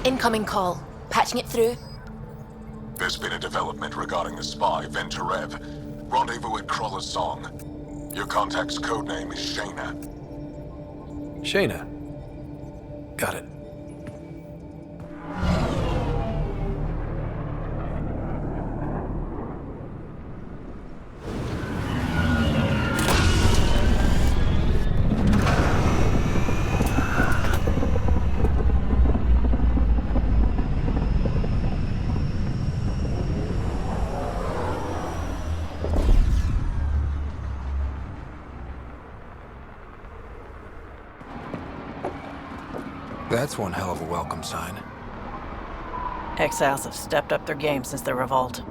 Incoming call. Patching it through. There's been a development regarding the spy, Venturev. Rendezvous at Crawler's Song. Your contact's codename is Shayna. Shayna. Got it. That's one hell of a welcome sign. Exiles have stepped up their game since the revolt.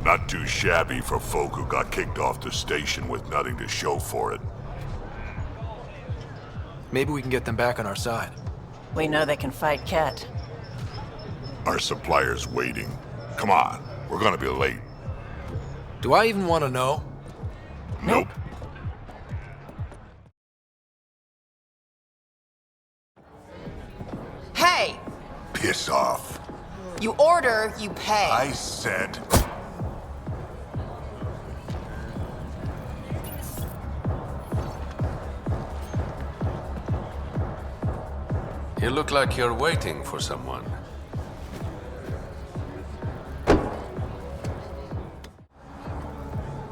Not too shabby for folk who got kicked off the station with nothing to show for it. Maybe we can get them back on our side. We know they can fight Ket. Our supplier's waiting. Come on, we're gonna be late. Do I even want to know? Nope. Hey! Piss off. You order, you pay. I said... You look like you're waiting for someone.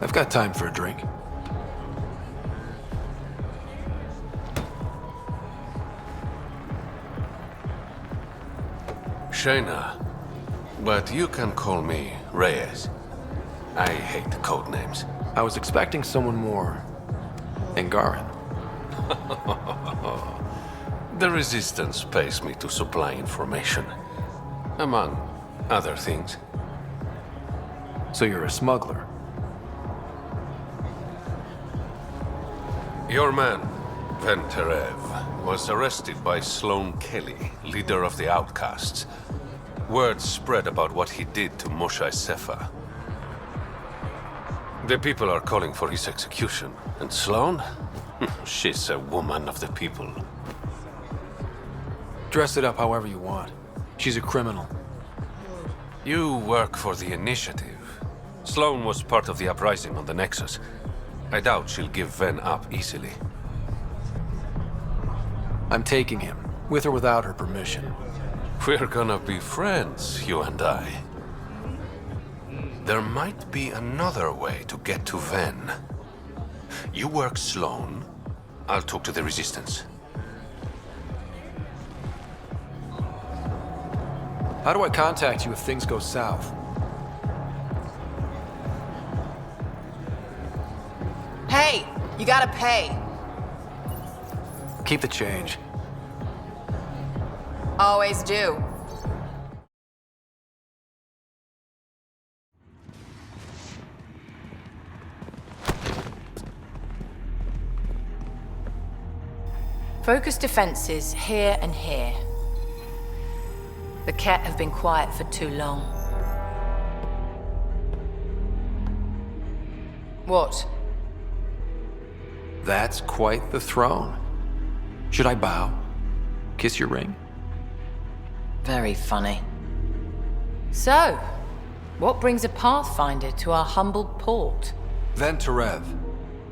I've got time for a drink. Shayna, but you can call me Reyes. I hate code names. I was expecting someone more Angaran. The Resistance pays me to supply information, among other things. So you're a smuggler. Your man, Venturev, was arrested by Sloane Kelly, leader of the Outcasts. Word spread about what he did to Moshae Sefa. The people are calling for his execution. And Sloane? She's a woman of the people. Dress it up however you want. She's a criminal. You work for the Initiative. Sloane was part of the uprising on the Nexus. I doubt she'll give Ven up easily. I'm taking him, with or without her permission. We're gonna be friends, you and I. There might be another way to get to Ven. You work Sloane, I'll talk to the Resistance. How do I contact you if things go south? Hey! You gotta pay. Keep the change. Always do. Focus defenses here and here. The Ket have been quiet for too long. What? That's quite the throne. Should I bow? Kiss your ring? Very funny. So, what brings a Pathfinder to our humbled port? Venturev.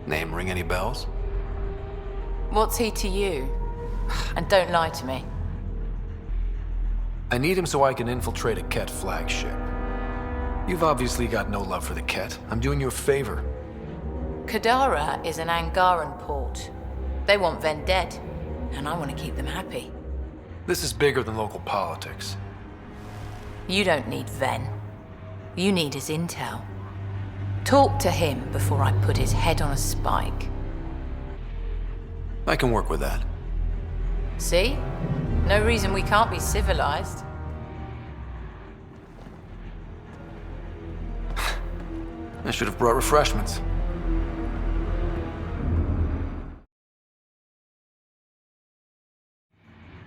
Name ring any bells? What's he to you? And don't lie to me. I need him so I can infiltrate a Ket flagship. You've obviously got no love for the Ket. I'm doing you a favor. Kadara is an Angaran port. They want Ven dead, and I want to keep them happy. This is bigger than local politics. You don't need Ven. You need his intel. Talk to him before I put his head on a spike. I can work with that. See? No reason we can't be civilized. I should have brought refreshments.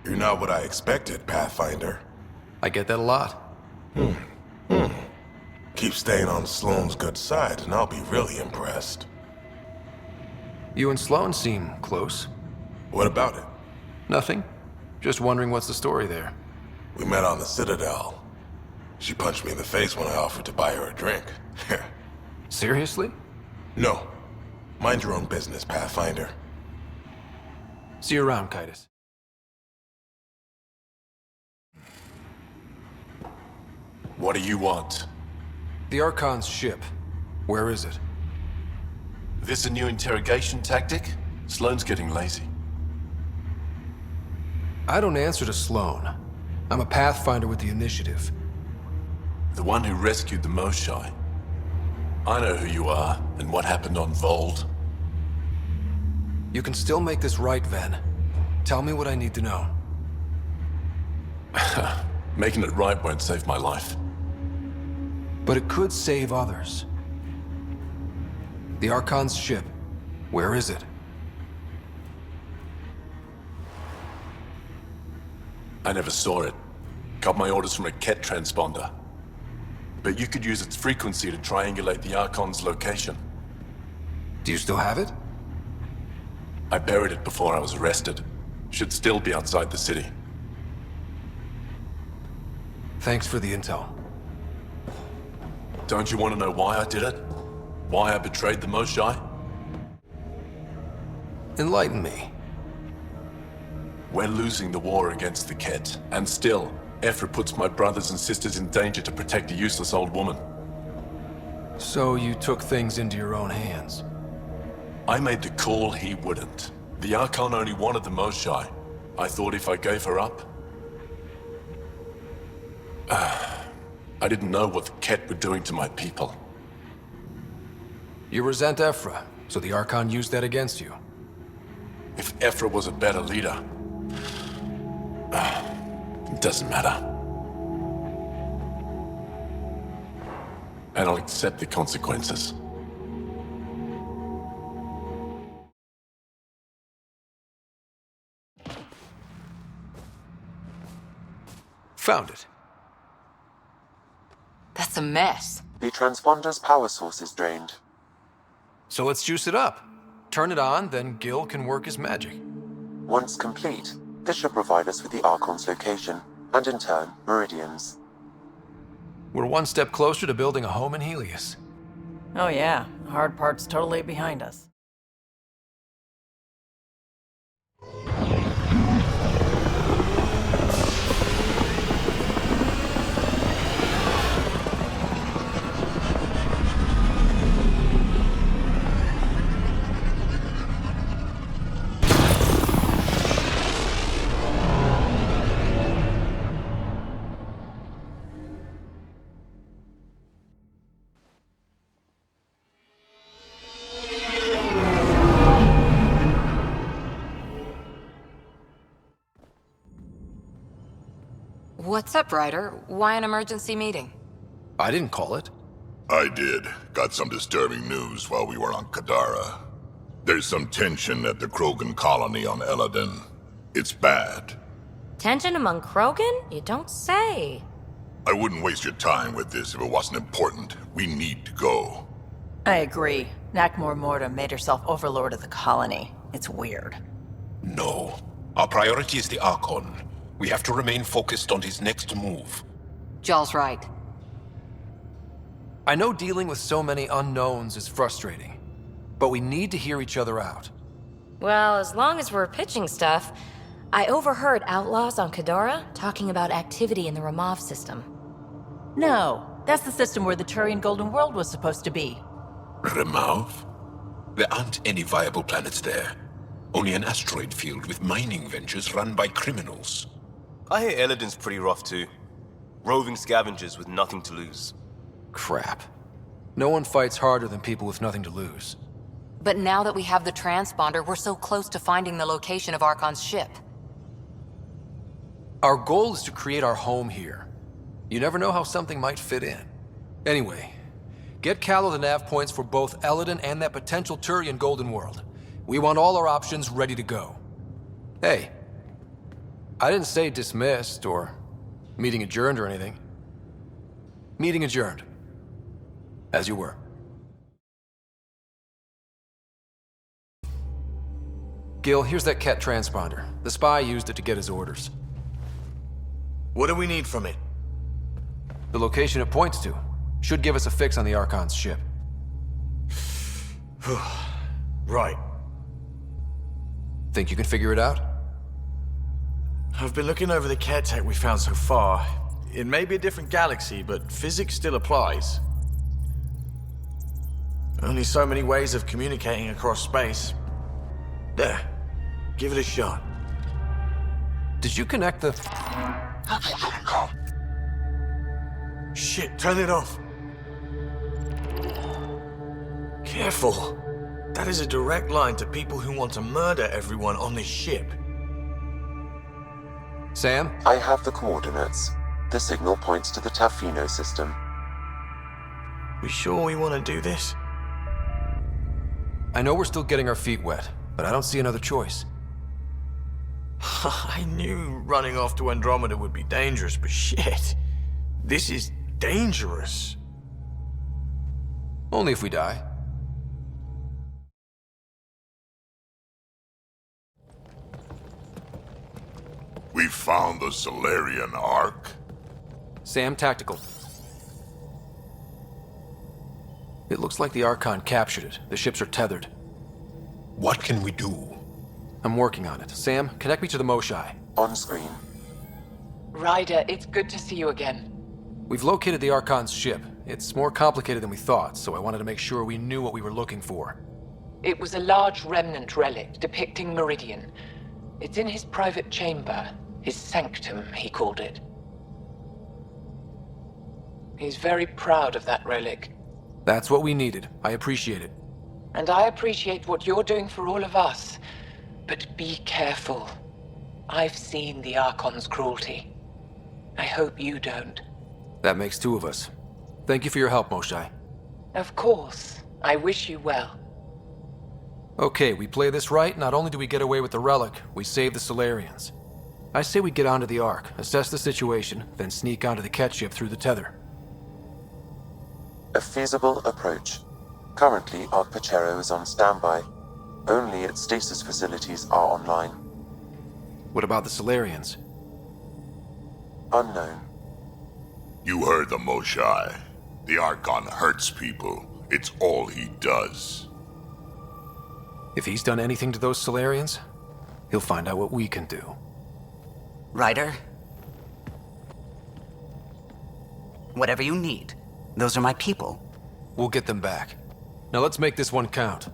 You're not what I expected, Pathfinder. I get that a lot. Keep staying on Sloane's good side, and I'll be really impressed. You and Sloane seem close. What about it? Nothing. Just wondering what's the story there. We met on the Citadel. She punched me in the face when I offered to buy her a drink. Seriously? No. Mind your own business, Pathfinder. See you around, Kitus. What do you want? The Archon's ship. Where is it? This a new interrogation tactic? Sloane's getting lazy. I don't answer to Sloane. I'm a Pathfinder with the initiative. The one who rescued the Moshai. I know who you are, and what happened on Vold. You can still make this right, Ven. Tell me what I need to know. Making it right won't save my life. But it could save others. The Archon's ship. Where is it? I never saw it. Got my orders from a Ket transponder. But you could use its frequency to triangulate the Archon's location. Do you still have it? I buried it before I was arrested. Should still be outside the city. Thanks for the intel. Don't you want to know why I did it? Why I betrayed the Moshai? Enlighten me. We're losing the war against the Ket, and still, Ephra puts my brothers and sisters in danger to protect a useless old woman. So you took things into your own hands. I made the call he wouldn't. The Archon only wanted the Moshai. I thought if I gave her up... I didn't know what the Ket were doing to my people. You resent Ephra, so the Archon used that against you. If Ephra was a better leader... it doesn't matter. And I'll accept the consequences. Found it. That's a mess. The transponder's power source is drained. So let's juice it up. Turn it on, then Gil can work his magic. Once complete, this should provide us with the Archon's location, and in turn, meridians. We're one step closer to building a home in Helios. Oh yeah, the hard part's totally behind us. What's up, Ryder? Why an emergency meeting? I didn't call it. I did. Got some disturbing news while we were on Kadara. There's some tension at the Krogan colony on Eladin. It's bad. Tension among Krogan? You don't say. I wouldn't waste your time with this if it wasn't important. We need to go. I agree. Nakmor Morta made herself overlord of the colony. It's weird. No. Our priority is the Archon. We have to remain focused on his next move. Jall's right. I know dealing with so many unknowns is frustrating, but we need to hear each other out. Well, as long as we're pitching stuff, I overheard outlaws on Kadara talking about activity in the Ramov system. No, that's the system where the Turian Golden World was supposed to be. Ramov? There aren't any viable planets there. Only an asteroid field with mining ventures run by criminals. I hear Eladin's pretty rough too. Roving scavengers with nothing to lose. Crap. No one fights harder than people with nothing to lose. But now that we have the transponder, we're so close to finding the location of Archon's ship. Our goal is to create our home here. You never know how something might fit in. Anyway, get Callow the nav points for both Eladin and that potential Turian Golden World. We want all our options ready to go. Hey, I didn't say dismissed or meeting adjourned or anything. Meeting adjourned. As you were. Gil, here's that Ket transponder. The spy used it to get his orders. What do we need from it? The location it points to should give us a fix on the Archon's ship. Right. Think you can figure it out? I've been looking over the care tech we found so far. It may be a different galaxy, but physics still applies. Only so many ways of communicating across space. There. Give it a shot. Did you connect the... Shit, turn it off. Careful. That is a direct line to people who want to murder everyone on this ship. Sam? I have the coordinates. The signal points to the Tafino system. We sure we want to do this? I know we're still getting our feet wet, but I don't see another choice. I knew running off to Andromeda would be dangerous, but shit. This is dangerous. Only if we die. We found the Solarian Ark. Sam, tactical. It looks like the Archon captured it. The ships are tethered. What can we do? I'm working on it. Sam, connect me to the Moshai. On screen. Ryder, it's good to see you again. We've located the Archon's ship. It's more complicated than we thought, so I wanted to make sure we knew what we were looking for. It was a large remnant relic depicting Meridian. It's in his private chamber. His sanctum, he called it. He's very proud of that relic. That's what we needed. I appreciate it. And I appreciate what you're doing for all of us. But be careful. I've seen the Archon's cruelty. I hope you don't. That makes two of us. Thank you for your help, Moshai. Of course. I wish you well. Okay, we play this right, not only do we get away with the relic, we save the Solarians. I say we get onto the Ark, assess the situation, then sneak onto the Ket ship through the tether. A feasible approach. Currently, Ark Pachero is on standby. Only its stasis facilities are online. What about the Solarians? Unknown. You heard the Moshai. The Archon hurts people. It's all he does. If he's done anything to those Solarians, he'll find out what we can do. Ryder? Whatever you need. Those are my people. We'll get them back. Now let's make this one count.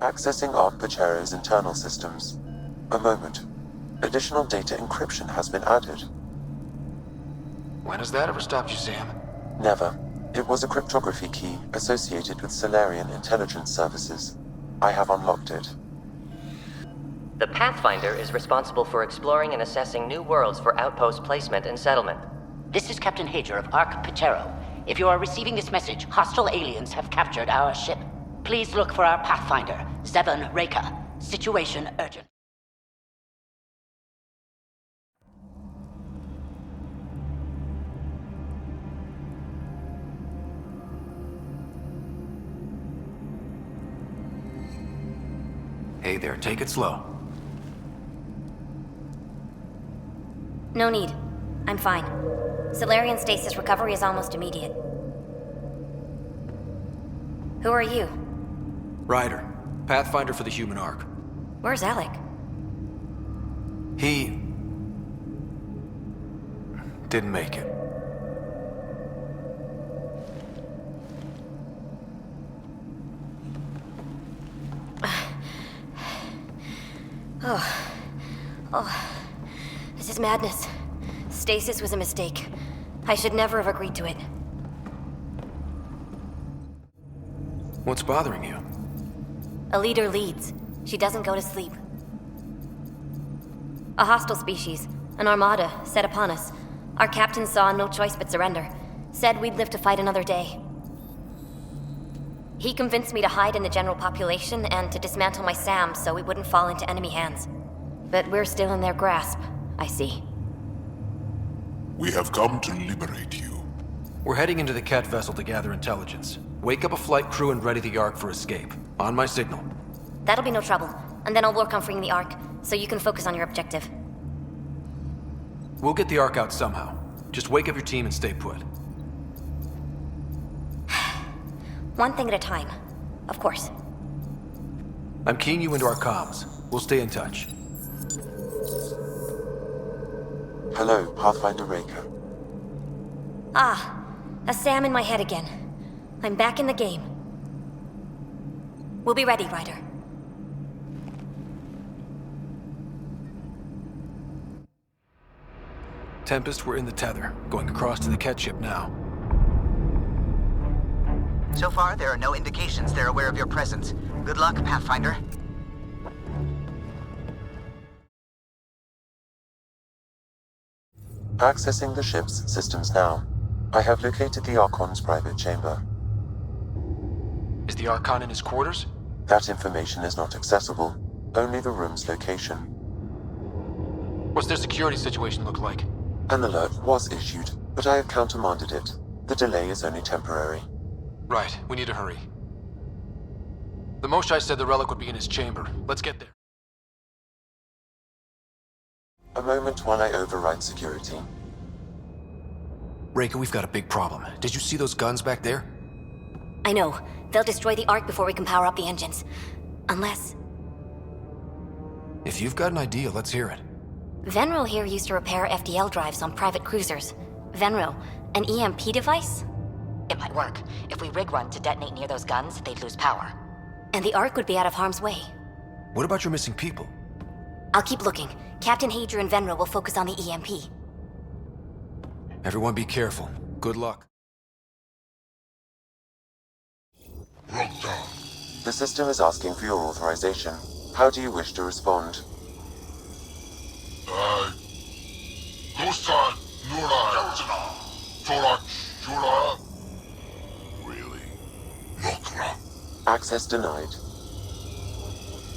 Accessing Ark Pachero's internal systems. A moment. Additional data encryption has been added. When has that ever stopped you, Sam? Never. It was a cryptography key associated with Solarian intelligence services. I have unlocked it. The Pathfinder is responsible for exploring and assessing new worlds for outpost placement and settlement. This is Captain Hager of Ark Pachero. If you are receiving this message, hostile aliens have captured our ship. Please look for our Pathfinder, Zevon Reka. Situation urgent. Hey there, take it slow. No need. I'm fine. Solarian stasis recovery is almost immediate. Who are you? Ryder, Pathfinder for the human Ark. Where's Alec? He... didn't make it. Oh, this is madness. Stasis was a mistake. I should never have agreed to it. What's bothering you? A leader leads. She doesn't go to sleep. A hostile species, an armada, set upon us. Our captain saw no choice but surrender. Said we'd live to fight another day. He convinced me to hide in the general population and to dismantle my SAM so we wouldn't fall into enemy hands. But we're still in their grasp, I see. We have come to liberate you. We're heading into the Ket vessel to gather intelligence. Wake up a flight crew and ready the Ark for escape. On my signal. That'll be no trouble. And then I'll work on freeing the Ark, so you can focus on your objective. We'll get the Ark out somehow. Just wake up your team and stay put. One thing at a time. Of course. I'm keying you into our comms. We'll stay in touch. Hello, Pathfinder Raker. Ah, a Sam in my head again. I'm back in the game. We'll be ready, Ryder. Tempest, we're in the tether. Going across to the Ket ship now. So far, there are no indications they're aware of your presence. Good luck, Pathfinder. Accessing the ship's systems now. I have located the Archon's private chamber. Is the Archon in his quarters? That information is not accessible. Only the room's location. What's their security situation look like? An alert was issued, but I have countermanded it. The delay is only temporary. Right, we need to hurry. The Moshai said the relic would be in his chamber. Let's get there. A moment while I override security. Raker, we've got a big problem. Did you see those guns back there? I know. They'll destroy the Ark before we can power up the engines. Unless... If you've got an idea, let's hear it. Venro here used to repair FDL drives on private cruisers. Venro, an EMP device? It might work. If we rig one to detonate near those guns, they'd lose power. And the Ark would be out of harm's way. What about your missing people? I'll keep looking. Captain Hadrian and Venro will focus on the EMP. Everyone be careful. Good luck. The system is asking for your authorization. How do you wish to respond? Really? Access denied.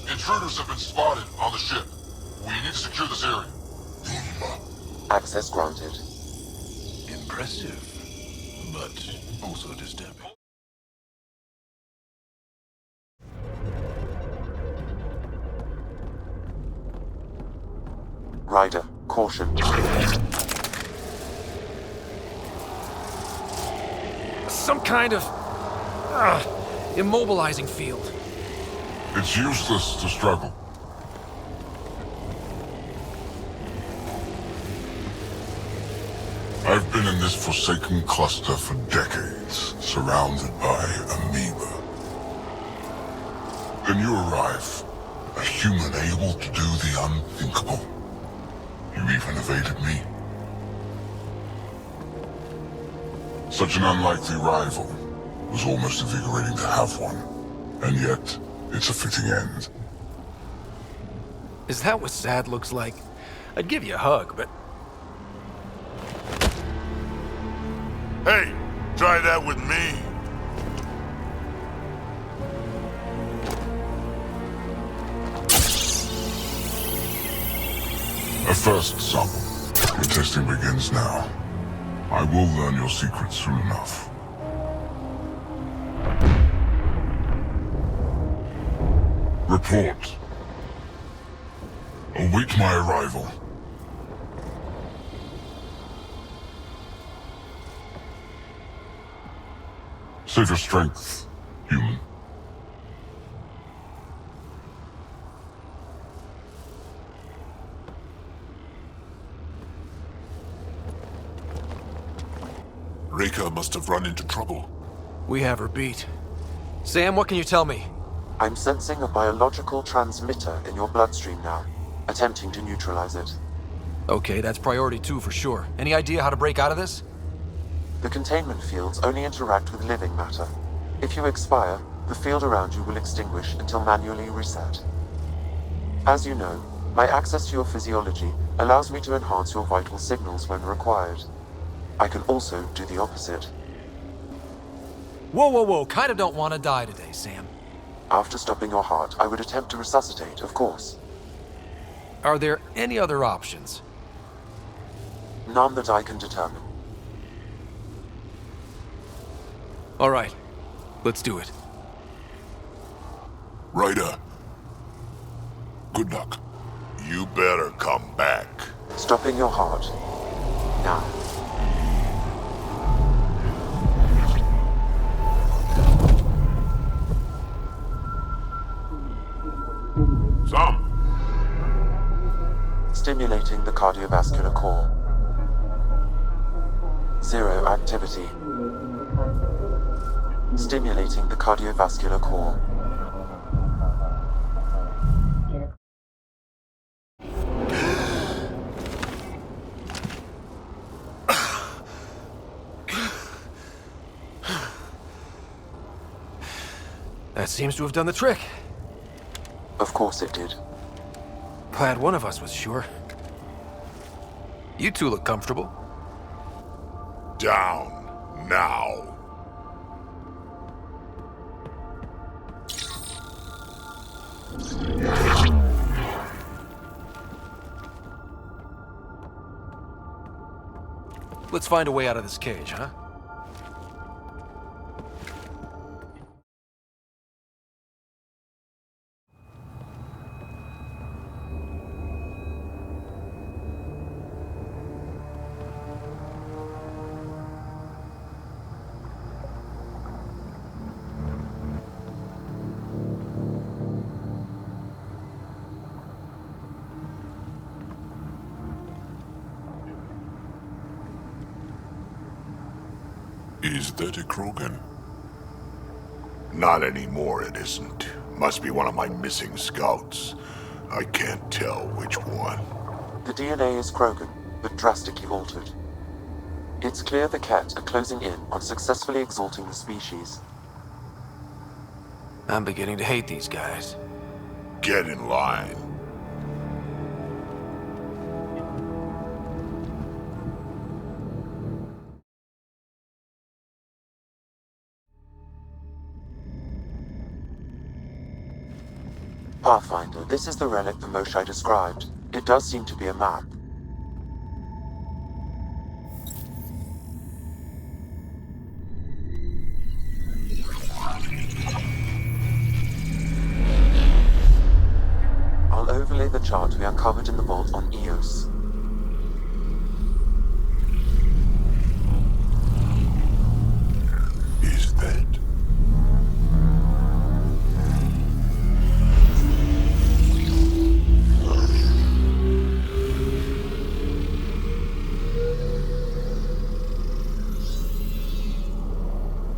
Intruders have been spotted on the ship. We need to secure this area. Access granted. Impressive, but also disturbing. Ryder, caution. Some kind of... immobilizing field. It's useless to struggle. I've been in this forsaken cluster for decades, surrounded by amoeba. Then you arrive, a human able to do the unthinkable. You even evaded me. Such an unlikely rival. Was almost invigorating to have one. And yet, it's a fitting end. Is that what sad looks like? I'd give you a hug, but... Hey, try that with me. A first sample. Your testing begins now. I will learn your secrets soon enough. Report. Await my arrival. Save your strength, human. Raker must have run into trouble. We have her beat. Sam, what can you tell me? I'm sensing a biological transmitter in your bloodstream now, attempting to neutralize it. Okay, that's priority 2 for sure. Any idea how to break out of this? The containment fields only interact with living matter. If you expire, the field around you will extinguish until manually reset. As you know, my access to your physiology allows me to enhance your vital signals when required. I can also do the opposite. Whoa, kinda don't want to die today, Sam. After stopping your heart, I would attempt to resuscitate, of course. Are there any other options? None that I can determine. All right. Let's do it. Ryder. Good luck. You better come back. Stopping your heart. Now. Some. Stimulating the cardiovascular core. 0 activity. Stimulating the cardiovascular core. That seems to have done the trick. Of course it did. Glad one of us was sure. You two look comfortable. Down. Now. Let's find a way out of this cage, huh? Is that a Krogan? Not anymore, it isn't. Must be one of my missing scouts. I can't tell which one. The DNA is Krogan, but drastically altered. It's clear the Ket are closing in on successfully exalting the species. I'm beginning to hate these guys. Get in line. Pathfinder, this is the relic the Moshai described. It does seem to be a map. I'll overlay the chart we uncovered in the vault on Eos. Is that?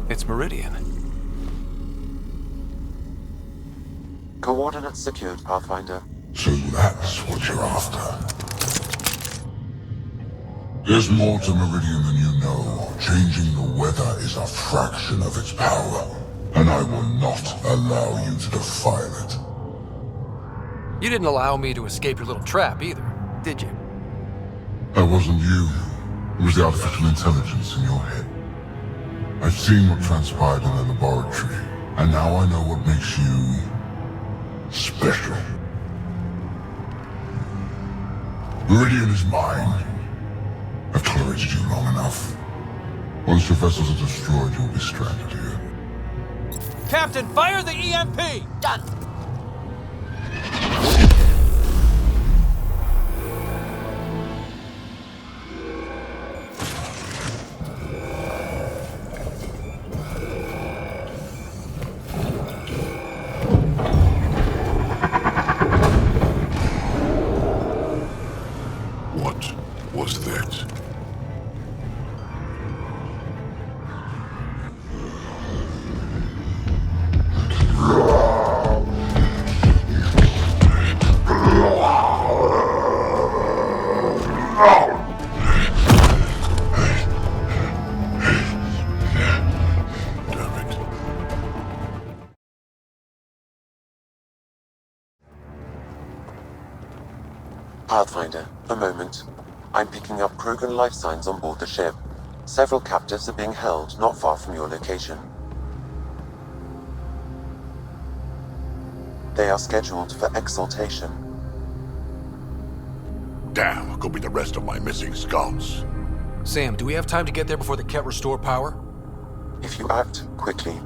It's Meridian. Coordinates secured, Pathfinder. So that's what you're after. There's more to Meridian than you know. Changing the weather is a fraction of its power, and I will not allow you to defile it. You didn't allow me to escape your little trap either, did you? That wasn't you. It was the artificial intelligence in your head. I've seen what transpired in the laboratory, and now I know what makes you special. Meridian is mine. I've tolerated you long enough. Once your vessels are destroyed, you'll be stranded here. Captain, fire the EMP! Done. What was that? Pathfinder, a moment. I'm picking up Krogan life signs on board the ship. Several captives are being held not far from your location. They are scheduled for exaltation. Damn, could be the rest of my missing scouts. Sam, do we have time to get there before the Ket restore power? If you act quickly.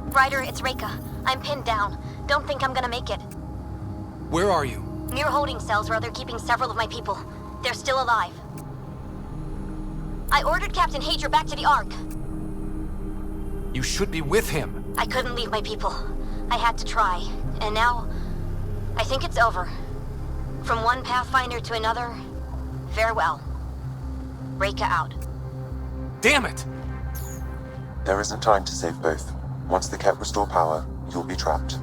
Ryder, it's Reika. I'm pinned down. Don't think I'm gonna make it. Where are you? Near holding cells where they're keeping several of my people. They're still alive. I ordered Captain Hager back to the Ark. You should be with him. I couldn't leave my people. I had to try. And now, I think it's over. From one Pathfinder to another, farewell. Reika out. Damn it! There isn't time to save both. Once the Ket restore power, you'll be trapped.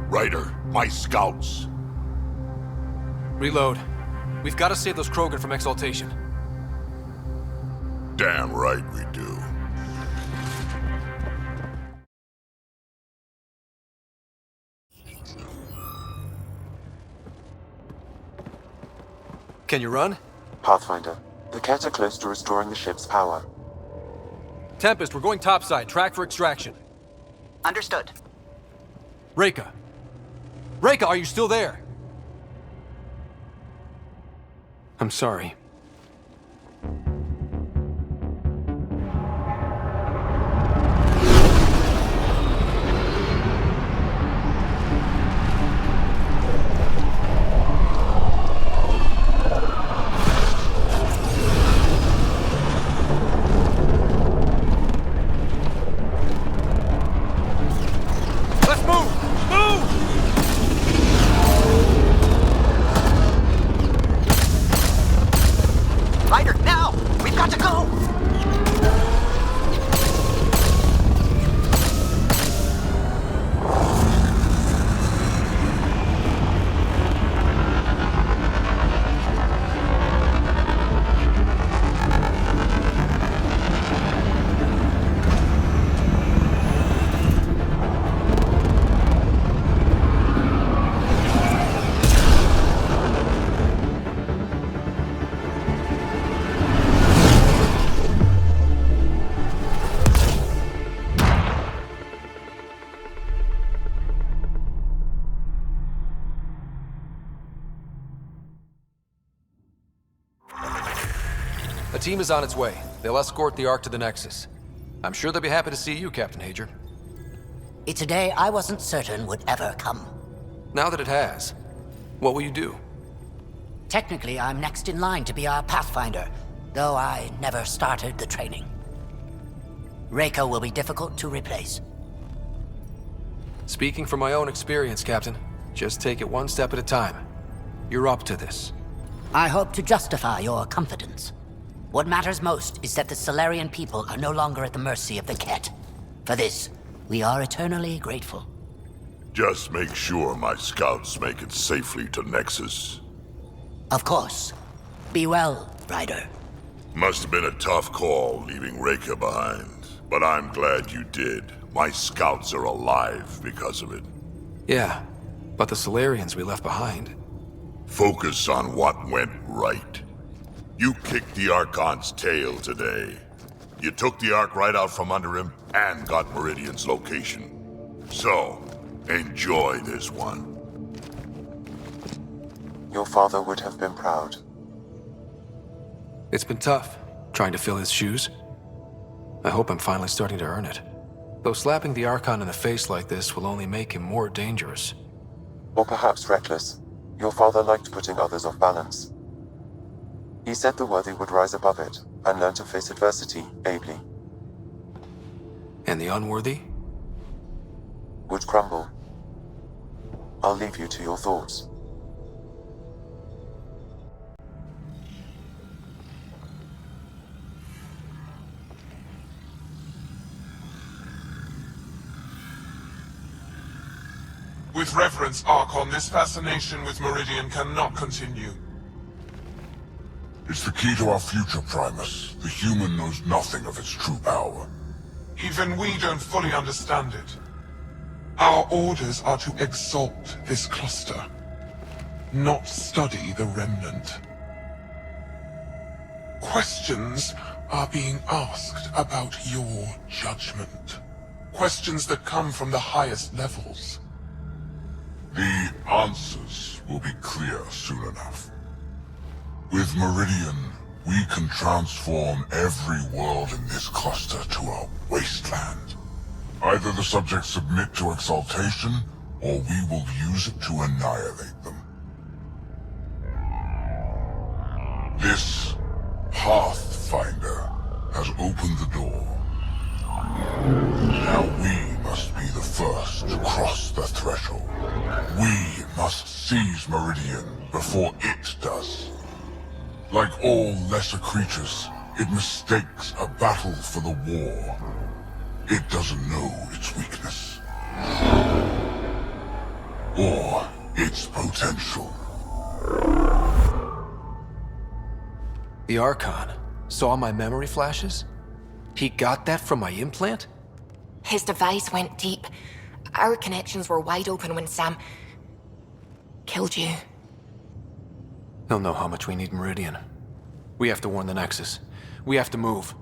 Ryder, my scouts. Reload. We've got to save those Krogan from exaltation. Damn right we do. Can you run? Pathfinder, the Ket are close to restoring the ship's power. Tempest, we're going topside. Track for extraction. Understood. Reika. Reika, are you still there? I'm sorry. A team is on its way. They'll escort the Ark to the Nexus. I'm sure they'll be happy to see you, Captain Hager. It's a day I wasn't certain would ever come. Now that it has, what will you do? Technically, I'm next in line to be our Pathfinder, though I never started the training. Reika will be difficult to replace. Speaking from my own experience, Captain, just take it one step at a time. You're up to this. I hope to justify your confidence. What matters most is that the Solarian people are no longer at the mercy of the Ket. For this, we are eternally grateful. Just make sure my scouts make it safely to Nexus. Of course. Be well, Ryder. Must have been a tough call leaving Reika behind, but I'm glad you did. My scouts are alive because of it. Yeah, but the Solarians we left behind. Focus on what went right. You kicked the Archon's tail today. You took the Ark right out from under him and got Meridian's location. So, enjoy this one. Your father would have been proud. It's been tough, trying to fill his shoes. I hope I'm finally starting to earn it. Though slapping the Archon in the face like this will only make him more dangerous. Or perhaps reckless. Your father liked putting others off balance. He said the worthy would rise above it and learn to face adversity ably. And the unworthy? Would crumble. I'll leave you to your thoughts. With reverence, Archon, this fascination with Meridian cannot continue. It's the key to our future, Primus. The human knows nothing of its true power. Even we don't fully understand it. Our orders are to exalt this cluster, not study the remnant. Questions are being asked about your judgment. Questions that come from the highest levels. The answers will be clear soon enough. With Meridian, we can transform every world in this cluster to a wasteland. Either the subjects submit to exaltation, or we will use it to annihilate them. This Pathfinder has opened the door. Now we must be the first to cross the threshold. We must seize Meridian before it does. Like all lesser creatures, it mistakes a battle for the war. It doesn't know its weakness. Or its potential. The Archon saw my memory flashes? He got that from my implant? His device went deep. Our connections were wide open when Sam killed you. He'll know how much we need Meridian. We have to warn the Nexus. We have to move.